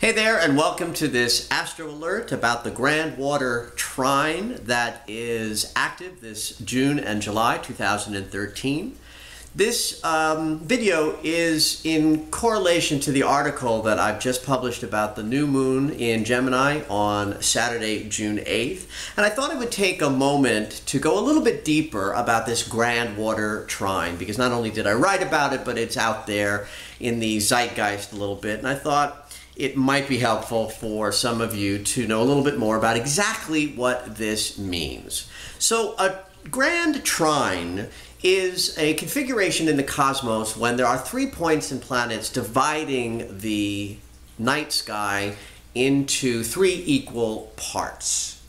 Hey there, and welcome to this Astro Alert about the Grand Water Trine that is active this June and July 2013. This video is in correlation to the article that I've just published about the new moon in Gemini on Saturday, June 8th. And I thought I would take a moment to go a little bit deeper about this Grand Water Trine, because not only did I write about it, but it's out there in the zeitgeist a little bit. And I thought it might be helpful for some of you to know a little bit more about exactly what this means. So a Grand Trine is a configuration in the cosmos when there are 3 points and planets dividing the night sky into 3 equal parts.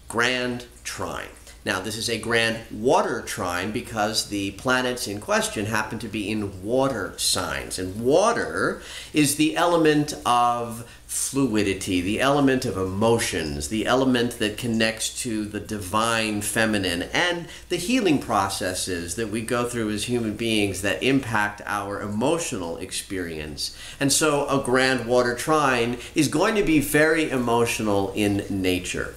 Grand Trine. Now, this is a Grand Water Trine because the planets in question happen to be in water signs. And water is the element of fluidity, the element of emotions, the element that connects to the divine feminine and the healing processes that we go through as human beings that impact our emotional experience. And so a Grand Water Trine is going to be very emotional in nature.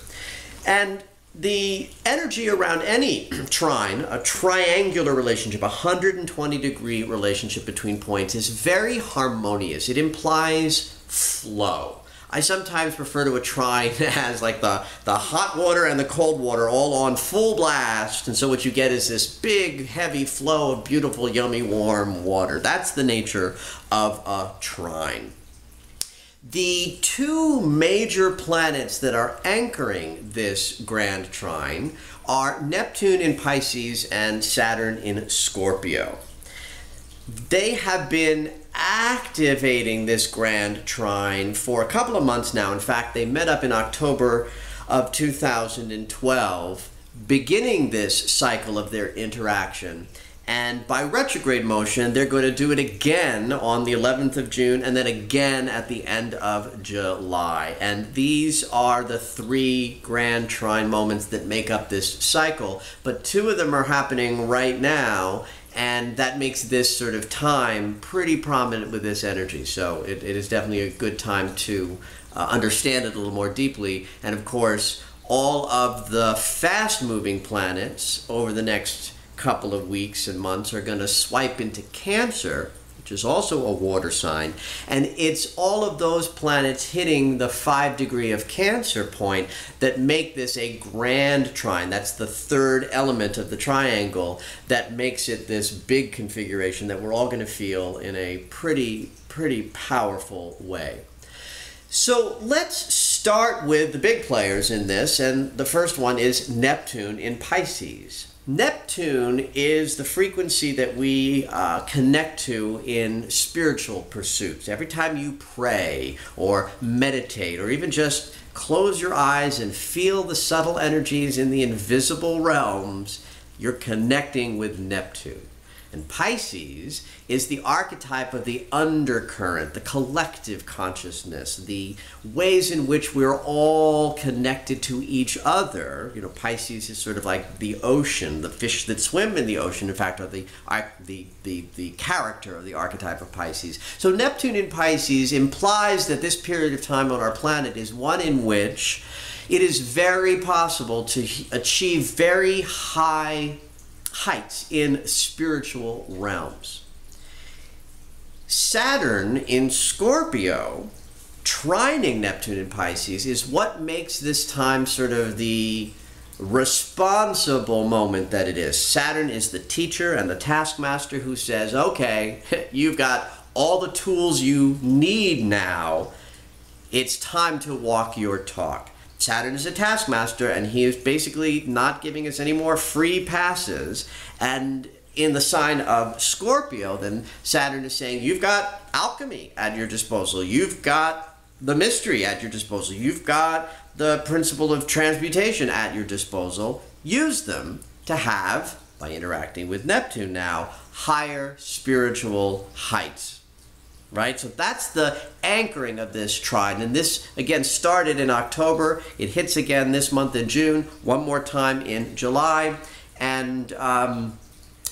And the energy around any trine, a triangular relationship, a 120-degree relationship between points, is very harmonious. It implies flow. I sometimes refer to a trine as like the hot water and the cold water all on full blast, and so what you get is this big, heavy flow of beautiful, yummy, warm water. That's the nature of a trine. The 2 major planets that are anchoring this Grand Trine are Neptune in Pisces and Saturn in Scorpio. They have been activating this Grand Trine for a couple of months now. In fact, they met up in October of 2012, beginning this cycle of their interaction. And by retrograde motion, they're going to do it again on the 11th of June and then again at the end of July. And these are the 3 Grand Trine moments that make up this cycle. But 2 of them are happening right now, and that makes this sort of time pretty prominent with this energy. So it is definitely a good time to understand it a little more deeply. And of course, all of the fast-moving planets over the next couple of weeks and months are going to swipe into Cancer, which is also a water sign, and it's all of those planets hitting the 5 degree of Cancer point that make this a Grand Trine. That's the 3rd element of the triangle that makes it this big configuration that we're all going to feel in a pretty powerful way. So let's start with the big players in this, and the first one is Neptune in Pisces. Neptune is the frequency that we connect to in spiritual pursuits. Every time you pray or meditate or even just close your eyes and feel the subtle energies in the invisible realms, you're connecting with Neptune. And Pisces is the archetype of the undercurrent, the collective consciousness, the ways in which we're all connected to each other. You know, Pisces is sort of like the ocean, the fish that swim in the ocean, in fact, are the character of the archetype of Pisces. So Neptune in Pisces implies that this period of time on our planet is one in which it is very possible to achieve very high heights in spiritual realms. Saturn in Scorpio, trining Neptune in Pisces, is what makes this time sort of the responsible moment that it is. Saturn is the teacher and the taskmaster who says, okay, you've got all the tools you need now. It's time to walk your talk. Saturn is a taskmaster, and he is basically not giving us any more free passes. And in the sign of Scorpio, then Saturn is saying, you've got alchemy at your disposal. You've got the mystery at your disposal. You've got the principle of transmutation at your disposal. Use them to have, by interacting with Neptune now, higher spiritual heights. Right? So that's the anchoring of this trine. And this, again, started in October. It hits again this month in June, one more time in July. And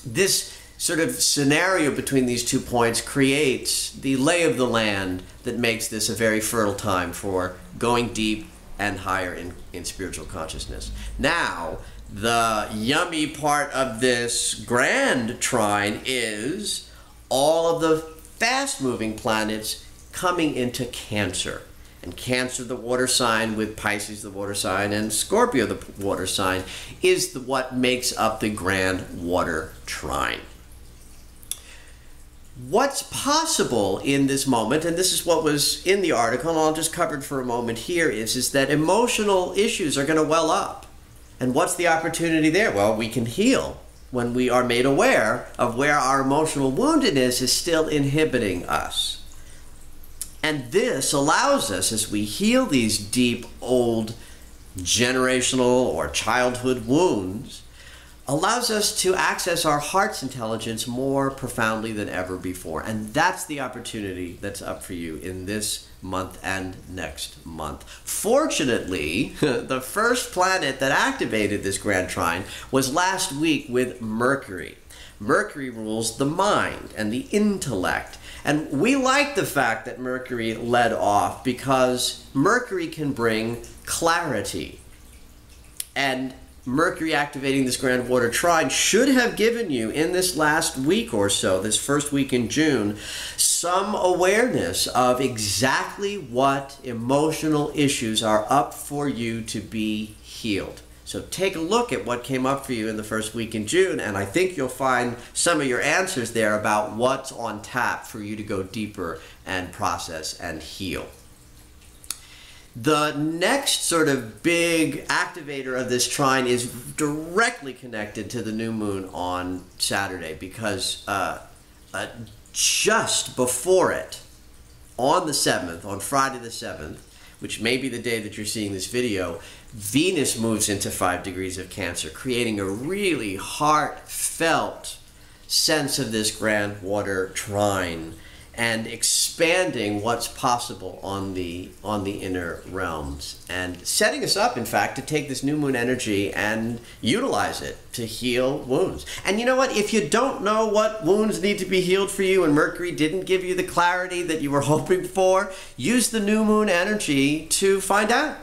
this sort of scenario between these 2 points creates the lay of the land that makes this a very fertile time for going deep and higher in spiritual consciousness. Now, the yummy part of this grand trine is all of the fast-moving planets coming into Cancer. And Cancer, the water sign, with Pisces, the water sign, and Scorpio, the water sign, is what makes up the Grand Water Trine. What's possible in this moment, and this is what was in the article, and I'll just cover it for a moment here, is that emotional issues are going to well up. And what's the opportunity there? Well, we can heal when we are made aware of where our emotional woundedness is still inhibiting us. And this allows us, as we heal these deep, old, generational or childhood wounds, allows us to access our heart's intelligence more profoundly than ever before. And that's the opportunity that's up for you in this month and next month. Fortunately, the first planet that activated this Grand Trine was last week with Mercury. Mercury rules the mind and the intellect. And we like the fact that Mercury led off because Mercury can bring clarity. And Mercury activating this Grand Water Trine should have given you, in this last week or so, this first week in June, some awareness of exactly what emotional issues are up for you to be healed. So take a look at what came up for you in the first week in June, and I think you'll find some of your answers there about what's on tap for you to go deeper and process and heal. The next sort of big activator of this trine is directly connected to the new moon on Saturday, because just before it, on the 7th, on Friday the 7th, which may be the day that you're seeing this video, Venus moves into 5 degrees of Cancer, creating a really heartfelt sense of this Grand Water Trine and expanding what's possible on the inner realms, and setting us up, in fact, to take this new moon energy and utilize it to heal wounds. And you know what? If you don't know what wounds need to be healed for you and Mercury didn't give you the clarity that you were hoping for, use the new moon energy to find out.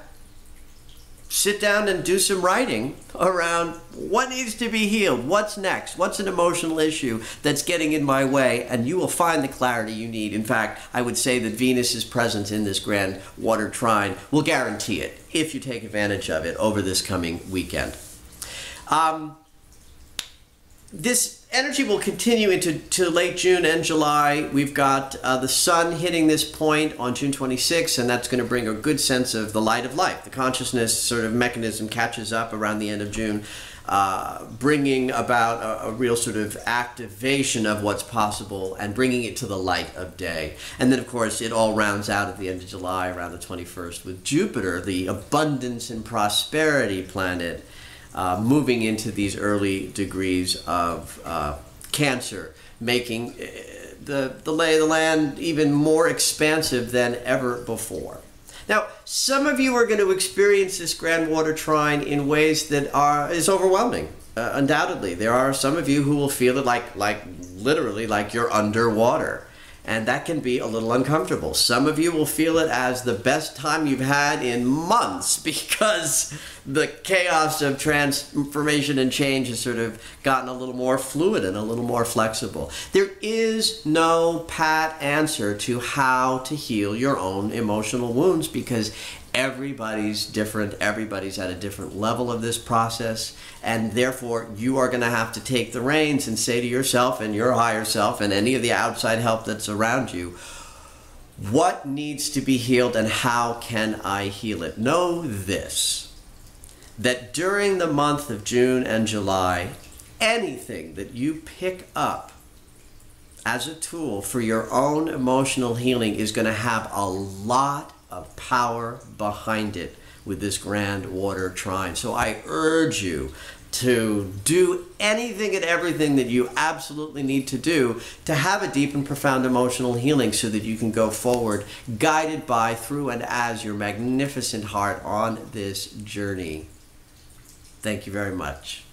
Sit down and do some writing around what needs to be healed, what's next, what's an emotional issue that's getting in my way, and you will find the clarity you need. In fact, I would say that Venus's presence in this Grand Water Trine will guarantee it if you take advantage of it over this coming weekend. This energy will continue into late June and July. We've got the sun hitting this point on June 26th, and that's going to bring a good sense of the light of life. The consciousness sort of mechanism catches up around the end of June, bringing about a real sort of activation of what's possible and bringing it to the light of day. And then, of course, it all rounds out at the end of July, around the 21st, with Jupiter, the abundance and prosperity planet, moving into these early degrees of Cancer, making the lay of the land even more expansive than ever before. Now, some of you are going to experience this Grand Water Trine in ways that is overwhelming. Undoubtedly, there are some of you who will feel it like literally like you're underwater. And that can be a little uncomfortable. Some of you will feel it as the best time you've had in months because the chaos of transformation and change has sort of gotten a little more fluid and a little more flexible. There is no pat answer to how to heal your own emotional wounds because everybody's different, everybody's at a different level of this process, and therefore you are going to have to take the reins and say to yourself and your higher self and any of the outside help that's around you, what needs to be healed and how can I heal it? Know this, that during the month of June and July, anything that you pick up as a tool for your own emotional healing is going to have a lot of power behind it with this Grand Water Trine. So I urge you to do anything and everything that you absolutely need to do to have a deep and profound emotional healing so that you can go forward, guided by, through, and as your magnificent heart on this journey. Thank you very much.